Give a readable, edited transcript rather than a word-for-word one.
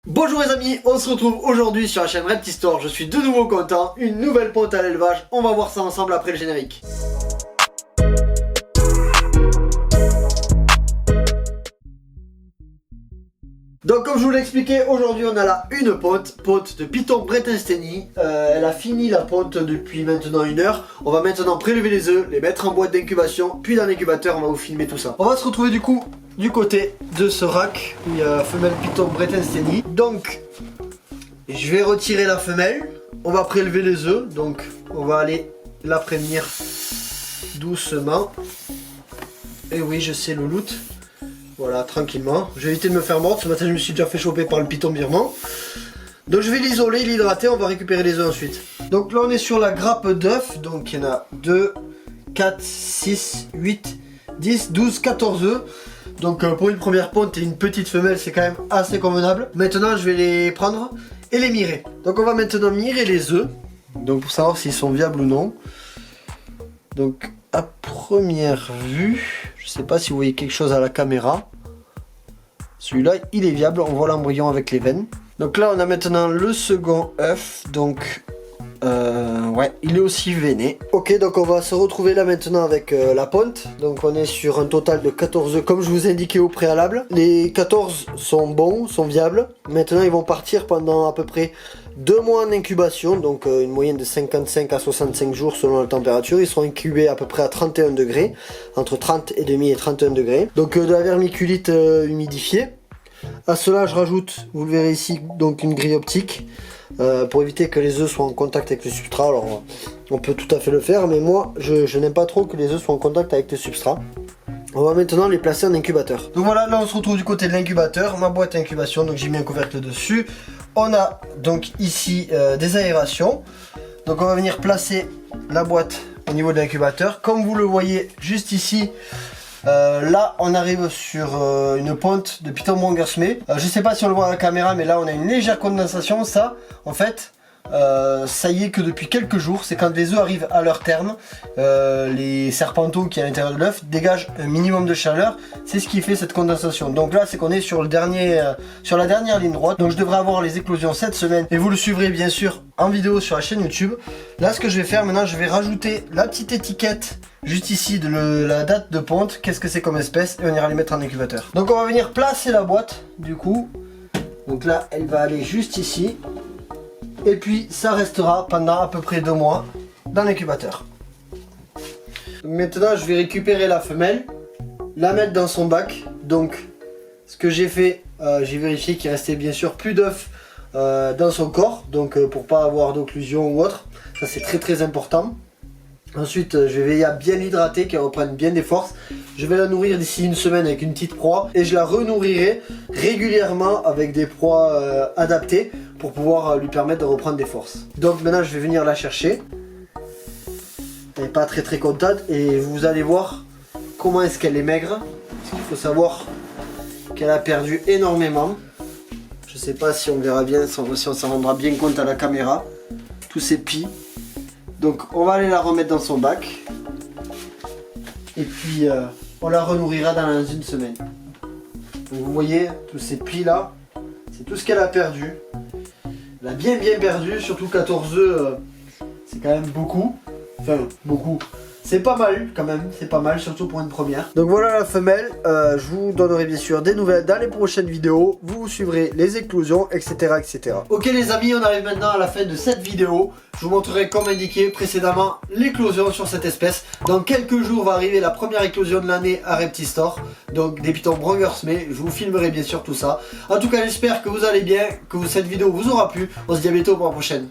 Bonjour les amis, on se retrouve aujourd'hui sur la chaîne Reptistore. Je suis de nouveau content, une nouvelle ponte à l'élevage. On va voir ça ensemble après le générique. Donc comme je vous l'ai expliqué, aujourd'hui on a là une ponte de Python Breitenstein. Elle a fini la ponte depuis maintenant 1 heure. On va maintenant prélever les œufs, les mettre en boîte d'incubation, puis dans l'incubateur on va vous filmer tout ça. On va se retrouver du coup du côté de ce rack où il y a la femelle Python Breitenstein. Donc je vais retirer la femelle, on va prélever les œufs, donc on va aller la prévenir doucement. Et oui, je sais, louloute. Voilà, tranquillement. Je vais éviter de me faire mordre. Ce matin, je me suis déjà fait choper par le python birman. Donc, je vais l'isoler, l'hydrater. On va récupérer les œufs ensuite. Donc, là, on est sur la grappe d'œufs. Donc, il y en a 2, 4, 6, 8, 10, 12, 14 œufs. Donc, pour une première ponte et une petite femelle, c'est quand même assez convenable. Maintenant, je vais les prendre et les mirer. Donc, on va maintenant mirer les œufs. Donc, pour savoir s'ils sont viables ou non. Donc, à première vue, je sais pas si vous voyez quelque chose à la caméra. Celui-là, il est viable. On voit l'embryon avec les veines. Donc là, on a maintenant le second œuf. Donc, ouais, il est aussi veiné. Ok, donc on va se retrouver là maintenant avec la ponte. Donc on est sur un total de 14 œufs, comme je vous ai indiqué au préalable. Les 14 sont bons, sont viables. Maintenant, ils vont partir pendant à peu près 2 mois en incubation, donc une moyenne de 55 à 65 jours selon la température. Ils seront incubés à peu près à 31 degrés, entre 30 et demi et 31 degrés. Donc de la vermiculite humidifiée. À cela, je rajoute, vous le verrez ici, donc une grille optique pour éviter que les œufs soient en contact avec le substrat. Alors on peut tout à fait le faire, mais moi je n'aime pas trop que les œufs soient en contact avec le substrat. On va maintenant les placer en incubateur. Donc voilà, là on se retrouve du côté de l'incubateur, ma boîte d'incubation, donc j'ai mis un couvercle dessus. On a donc ici des aérations. Donc on va venir placer la boîte au niveau de l'incubateur. Comme vous le voyez juste ici, là on arrive sur une ponte de Python Brongersmee. Je sais pas si on le voit à la caméra, mais là on a une légère condensation. Ça en fait, ça y est que depuis quelques jours, c'est quand les œufs arrivent à leur terme, les serpenteaux qui est à l'intérieur de l'œuf dégagent un minimum de chaleur. C'est ce qui fait cette condensation. Donc là c'est qu'on est sur le dernier, sur la dernière ligne droite. Donc je devrais avoir les éclosions cette semaine et vous le suivrez bien sûr en vidéo sur la chaîne YouTube. Là ce que je vais faire maintenant, je vais rajouter la petite étiquette juste ici de la date de ponte, qu'est-ce que c'est comme espèce, et on ira les mettre en incubateur. Donc on va venir placer la boîte du coup. Donc là elle va aller juste ici. Et puis ça restera pendant à peu près 2 mois dans l'incubateur. Maintenant je vais récupérer la femelle, la mettre dans son bac. Donc ce que j'ai fait, j'ai vérifié qu'il restait bien sûr plus d'œufs dans son corps. Donc pour pas avoir d'occlusion ou autre, ça c'est très important. Ensuite je vais veiller à bien l'hydrater, qu'elle reprenne bien des forces. Je vais la nourrir d'ici 1 semaine avec une petite proie. Et je la renourrirai régulièrement avec des proies adaptées pour pouvoir lui permettre de reprendre des forces. Donc maintenant je vais venir la chercher. Elle n'est pas très contente et vous allez voir comment est-ce qu'elle est maigre. Parce qu'il faut savoir qu'elle a perdu énormément. Je sais pas si on verra bien, si on s'en rendra bien compte à la caméra. Tous ces plis. Donc on va aller la remettre dans son bac. Et puis on la renourrira dans 1 semaine. Donc, vous voyez tous ces plis là, c'est tout ce qu'elle a perdu. Elle a bien perdu, surtout 14 œufs, c'est quand même beaucoup. Enfin beaucoup, c'est pas mal quand même, c'est pas mal, surtout pour une première. Donc voilà la femelle, je vous donnerai bien sûr des nouvelles dans les prochaines vidéos. Vous suivrez les éclosions, etc. Ok les amis, on arrive maintenant à la fin de cette vidéo. Je vous montrerai comme indiqué précédemment l'éclosion sur cette espèce. Dans quelques jours va arriver la première éclosion de l'année à Reptistore. Donc des Python Brongersmee, je vous filmerai bien sûr tout ça. En tout cas j'espère que vous allez bien, que cette vidéo vous aura plu. On se dit à bientôt pour la prochaine.